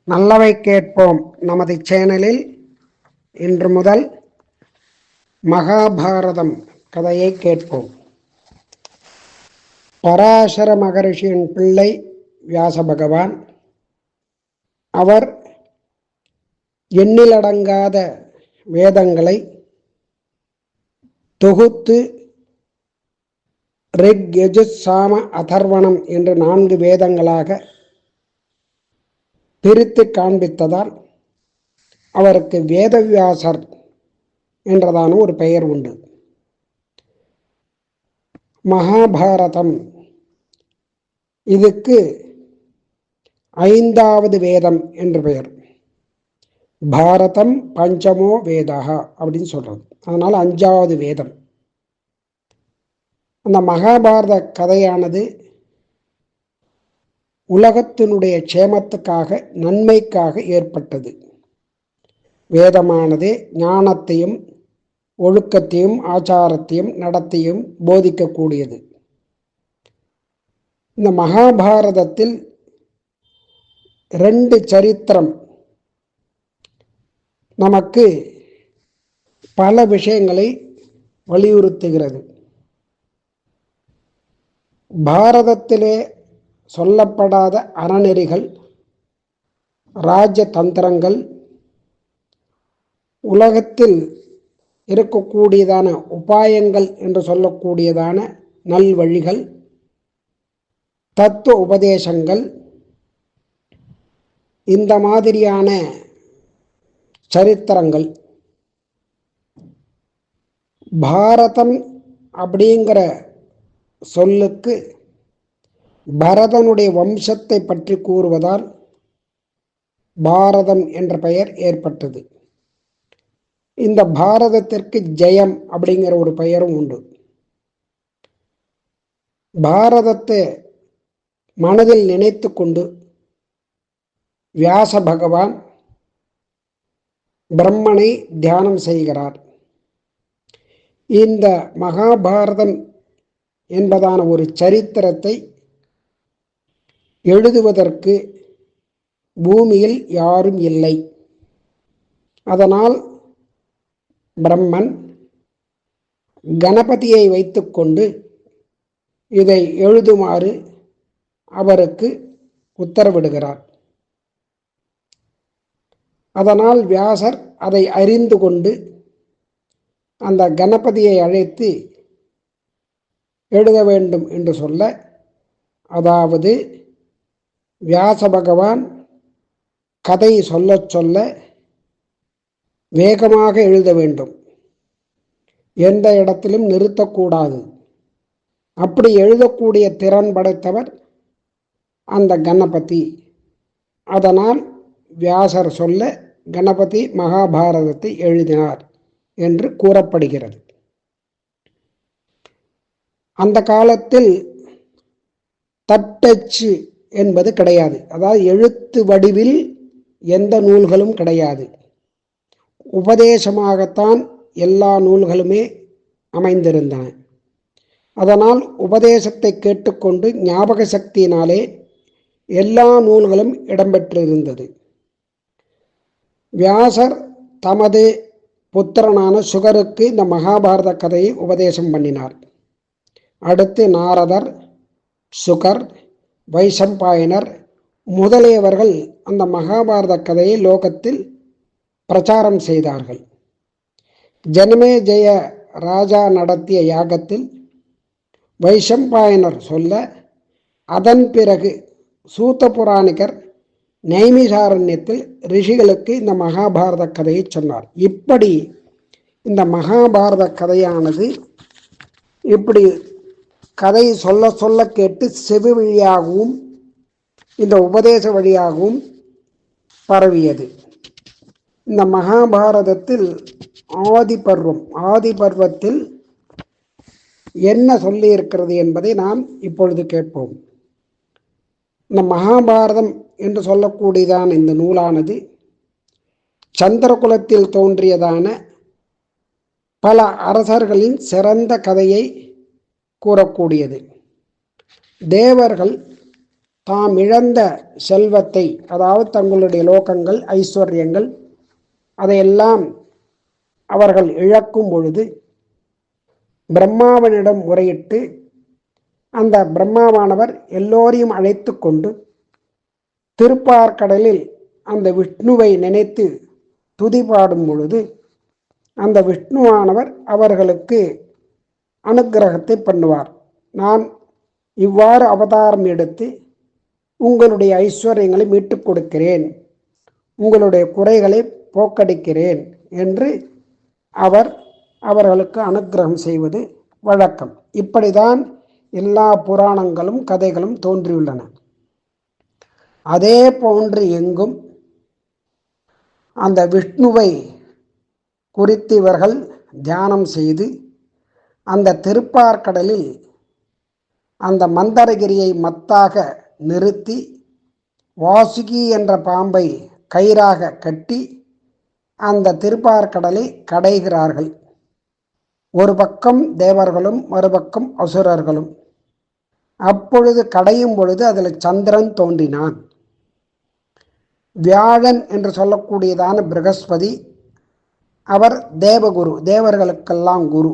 நல்லவை கேட்போம் நமது சேனலில் இன்று முதல் மகாபாரதம் கதையை கேட்போம். பராசர மகரிஷியின் பிள்ளை வியாச பகவான். அவர் எண்ணிலடங்காத வேதங்களை தொகுத்து ரிக், யஜுஸ், சாம, அதர்வணம் என்று 4 வேதங்களாக பிரித்து காண்பித்ததால் அவருக்கு வேதவியாசர் என்றதான ஒரு பெயர் உண்டு. மகாபாரதம் இதுக்கு 5வது வேதம் என்று பெயர். பாரதம் பஞ்சமோ வேதா அப்படின்னு சொல்றது. அதனால 5வது வேதம். அந்த மகாபாரத கதையானது உலகத்தினுடைய க்ஷேமத்துக்காக, நன்மைக்காக ஏற்பட்டது. வேதமானது ஞானத்தையும் ஒழுக்கத்தையும் ஆச்சாரத்தையும் நடத்தையும் போதிக்கக்கூடியது. இந்த மகாபாரதத்தில் 2 சரித்திரம் நமக்கு பல விஷயங்களை வலியுறுத்துகிறது. பாரதத்திலே சொல்லப்படாத அறநெறிகள், ராஜதந்திரங்கள், உலகத்தில் இருக்கக்கூடியதான உபாயங்கள் என்று சொல்லக்கூடியதான நல்வழிகள், தத்துவ உபதேசங்கள், இந்த மாதிரியான சரித்திரங்கள் பாரதம் அப்படிங்கிற சொல்லுக்கு பரதனுடைய வம்சத்தை பற்றி கூறுவதால் பாரதம் என்ற பெயர் ஏற்பட்டது. இந்த பாரதத்திற்கு ஜெயம் அப்படிங்கிற ஒரு பெயரும் உண்டு. பாரதத்தை மனதில் நினைத்து கொண்டு வியாச பகவான் பிரம்மனை தியானம் செய்கிறார். இந்த மகாபாரதம் என்பதான ஒரு சரித்திரத்தை எழுதுவதற்கு பூமியில் யாரும் இல்லை. அதனால் பிரம்மன் கணபதியை வைத்துக்கொண்டு இதை எழுதுமாறு அவருக்கு உத்தரவிடுகிறார். அதனால் வியாசர் அதை அறிந்து கொண்டு அந்த கணபதியை அழைத்து எழுத வேண்டும் என்று சொல்ல, அதாவது வியாச பகவான் கதை சொல்ல சொல்ல வேகமாக எழுத வேண்டும், எந்த இடத்திலும் நிறுத்தக்கூடாது. அப்படி எழுதக்கூடிய திறன் படைத்தவர் அந்த கணபதி. அதனால் வியாசர் சொல்ல கணபதி மகாபாரதத்தை எழுதினார் என்று கூறப்படுகிறது. அந்த காலத்தில் தட்டச்சு என்பது கிடையாது. அதாவது எழுத்து வடிவில் எந்த நூல்களும் கிடையாது. உபதேசமாகத்தான் எல்லா நூல்களுமே அமைந்திருந்தன. அதனால் உபதேசத்தை கேட்டுக்கொண்டு ஞாபக சக்தியினாலே எல்லா நூல்களும் இடம்பெற்றிருந்தது. வியாசர் தமது புத்திரனான சுகருக்கு இந்த மகாபாரத கதையை உபதேசம் பண்ணினார். அடுத்து நாரதர், சுகர், வைசம்பாயனர் முதலியவர்கள் அந்த மகாபாரத கதையை லோகத்தில் பிரச்சாரம் செய்தார்கள். ஜனமேஜய ராஜா நடத்திய யாகத்தில் வைசம்பாயனர் சொல்ல, அதன் பிறகு சூத்த புராணிகர் நைமிசாரண்யத்தில் ரிஷிகளுக்கு இந்த மகாபாரத கதையை சொன்னார். இப்படி இந்த மகாபாரத கதையானது இப்படி கதை சொல்ல சொல்ல கேட்டு செவி வழியாகவும் இந்த உபதேச வழியாகவும் பரவியது. இந்த மகாபாரதத்தில் ஆதி பர்வத்தில் என்ன சொல்லி இருக்கிறது என்பதை நாம் இப்பொழுது கேட்போம். இந்த மகாபாரதம் என்று சொல்லக்கூடியதான இந்த நூலானது சந்திரகுலத்தில் தோன்றியதான பல அரசர்களின் சிறந்த கதையை கூறக்கூடியது. தேவர்கள் தாம் இழந்த செல்வத்தை, அதாவது தங்களுடைய லோகங்கள், ஐஸ்வர்யங்கள், அதையெல்லாம் அவர்கள் இழக்கும் பொழுது பிரம்மாவனிடம் முறையிட்டு அந்த பிரம்மாவானவர் எல்லோரையும் அழைத்து கொண்டு திருப்பார்கடலில் அந்த விஷ்ணுவை நினைத்து துதி பாடும் பொழுது அந்த விஷ்ணுவானவர் அவர்களுக்கு அனுக்கிரகத்தை பண்ணுவார். நான் இவ்வாறு அவதாரம் எடுத்து உங்களுடைய ஐஸ்வர்யங்களை மீட்டுக் கொடுக்கிறேன், உங்களுடைய குறைகளை போக்கடிக்கிறேன் என்று அவர்களுக்கு அனுக்கிரகம் செய்வது வழக்கம். இப்படிதான் எல்லா புராணங்களும் கதைகளும் தோன்றியுள்ளன. அதே போன்று எங்கும் அந்த விஷ்ணுவை குறித்து இவர்கள் தியானம் செய்து அந்த திருப்பார்கடலில் அந்த மந்தரகிரியை மத்தாக நிறுத்தி வாசுகி என்ற பாம்பை கயிறாக கட்டி அந்த திருப்பார்கடலை கடைகிறார்கள். ஒரு பக்கம் தேவர்களும் மறுபக்கம் அசுரர்களும். அப்பொழுது கடையும் பொழுது அதில் சந்திரன் தோன்றினான். வியாழன் என்று சொல்லக்கூடியதான பிரகஸ்பதி, அவர் தேவகுரு, தேவர்களுக்கெல்லாம் குரு.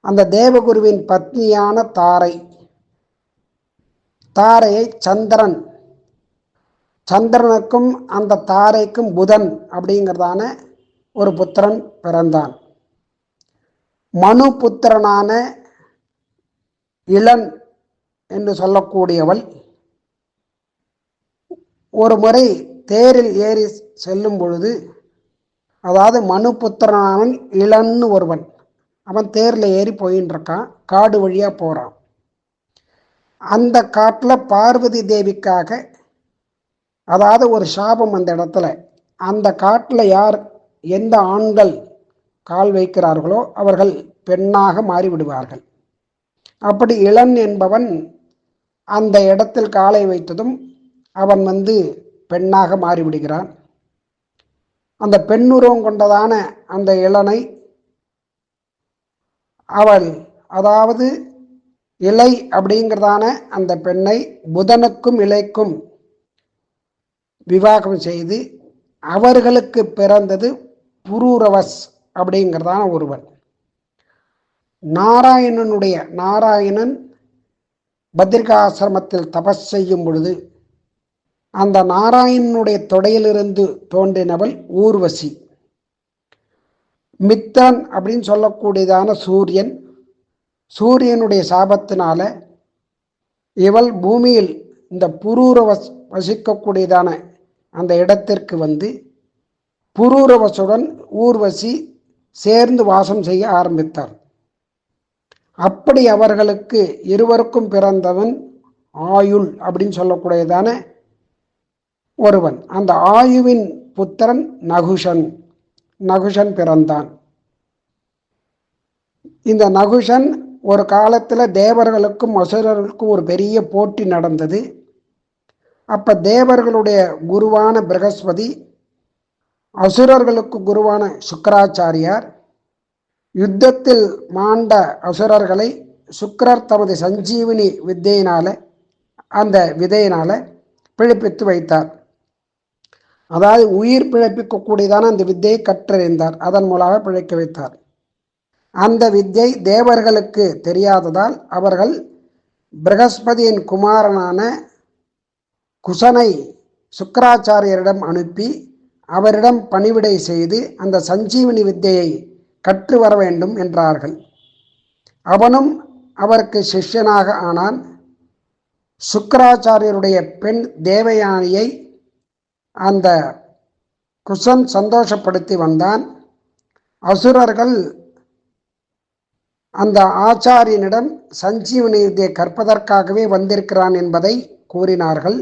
அந்த தேவகுருவின் பத்னியான தாரையை சந்திரனுக்கும் அந்த தாரைக்கும் புதன் அப்படிங்கிறதான ஒரு புத்திரன் பிறந்தான். மனு புத்திரனான இளன் என்று சொல்லக்கூடியவள் ஒரு முறை தேரில் ஏறி செல்லும் பொழுது, அதாவது மனு புத்திரனான இளன்னு ஒருவன், அவன் தேரில் ஏறி போயின்னு இருக்கான், காடு வழியாக போகிறான். அந்த காட்டில் பார்வதி தேவிக்காக, அதாவது ஒரு சாபம் அந்த இடத்துல, அந்த காட்டில் யார் எந்த ஆண்கள் கால் வைக்கிறார்களோ அவர்கள் பெண்ணாக மாறிவிடுவார்கள். அப்படி இளன் என்பவன் அந்த இடத்தில் காலை வைத்ததும் அவன் பெண்ணாக மாறிவிடுகிறான். அந்த பெண்ணுருவம் கொண்டதான அந்த இளனை அவள், அதாவது இலை அப்படிங்கிறதான அந்த பெண்ணை புதனுக்கும் இலைக்கும் விவாகம் செய்து அவர்களுக்கு பிறந்தது புரூரவஸ் அப்படிங்கிறதான ஒருவன். நாராயணன் பத்ரிகாசிரமத்தில் தபஸ் செய்யும் பொழுது அந்த நாராயணனுடைய தொடையிலிருந்து தோன்றினவள் ஊர்வசி. மித்ரன் அப்படின்னு சொல்லக்கூடியதான சூரியனுடைய சாபத்தினால இவள் பூமியில் இந்த புரூரவஸ் வசிக்கக்கூடியதான அந்த இடத்திற்கு புரூரவசுடன் ஊர்வசி சேர்ந்து வாசம் செய்ய ஆரம்பித்தார். அப்படி அவர்களுக்கு இருவருக்கும் பிறந்தவன் ஆயுள் அப்படின்னு சொல்லக்கூடியதான ஒருவன். அந்த ஆயுவின் புத்திரன் நகுஷன் பிறந்தான். இந்த நகுஷன் ஒரு காலத்தில் தேவர்களுக்கும் அசுரர்களுக்கும் ஒரு பெரிய போட்டி நடந்தது. அப்ப தேவர்களுடைய குருவான பிரகஸ்பதி, அசுரர்களுக்கு குருவான சுக்கராச்சாரியார் யுத்தத்தில் மாண்ட அசுரர்களை சுக்கிரர் தமது சஞ்சீவினி விதையினால பிழைப்பித்து வைத்தார். அதாவது உயிர் பிழைப்பிக்கக்கூடியதான அந்த வித்தையை கற்றறிந்தார். அதன் மூலமாக பிழைக்க வைத்தார். அந்த வித்தை தேவர்களுக்கு தெரியாததால் அவர்கள் பிரகஸ்பதியின் குமாரனான குசனை சுக்கராச்சாரியரிடம் அனுப்பி அவரிடம் பணிவிடை செய்து அந்த சஞ்சீவினி வித்தையை கற்று வர வேண்டும் என்றார்கள். அவனும் அவருக்கு சிஷ்யனாக ஆனான். சுக்கராச்சாரியருடைய பெண் தேவயானியை அந்த குசன் சந்தோஷப்படுத்தி வந்தான். அசுரர்கள் அந்த ஆச்சாரியனிடம் சஞ்சீவனி வித்தியை கற்பதற்காகவே வந்திருக்கிறான் என்பதை கூறினார்கள்.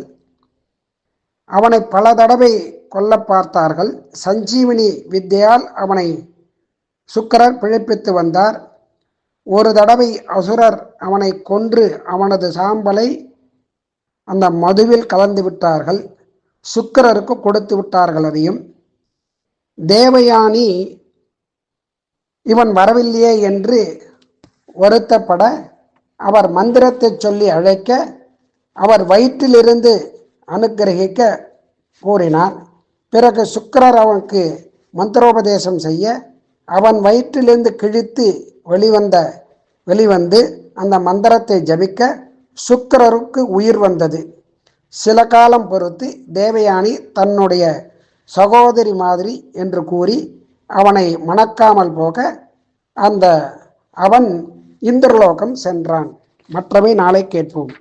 அவனை பல தடவை கொல்ல பார்த்தார்கள். சஞ்சீவனி வித்தையால் அவனை சுக்கிரர் பிழைப்பித்து வந்தார். ஒரு தடவை அசுரர் அவனை கொன்று அவனது சாம்பலை அந்த மதுவில் கலந்து விட்டார்கள். சுக்கிரருக்கு கொடுத்து விட்டார்கள். அதையும் தேவயானி இவன் வரவில்லையே என்று வருத்தப்பட அவர் மந்திரத்தை சொல்லி அழைக்க அவர் வயிற்றிலிருந்து அனுக்கிரகிக்க கூறினார். பிறகு சுக்கிரர் அவனுக்கு மந்திரோபதேசம் செய்ய அவன் வயிற்றிலிருந்து கிழித்து வெளிவந்து அந்த மந்திரத்தை ஜபிக்க சுக்கிரருக்கு உயிர் வந்தது. சில காலம் பொறுத்து தேவயானி தன்னுடைய சகோதரி மாதிரி என்று கூறி அவனை மணக்காமல் போக அவன் இந்திரலோகம் சென்றான். மற்றவை நாளை கேட்போம்.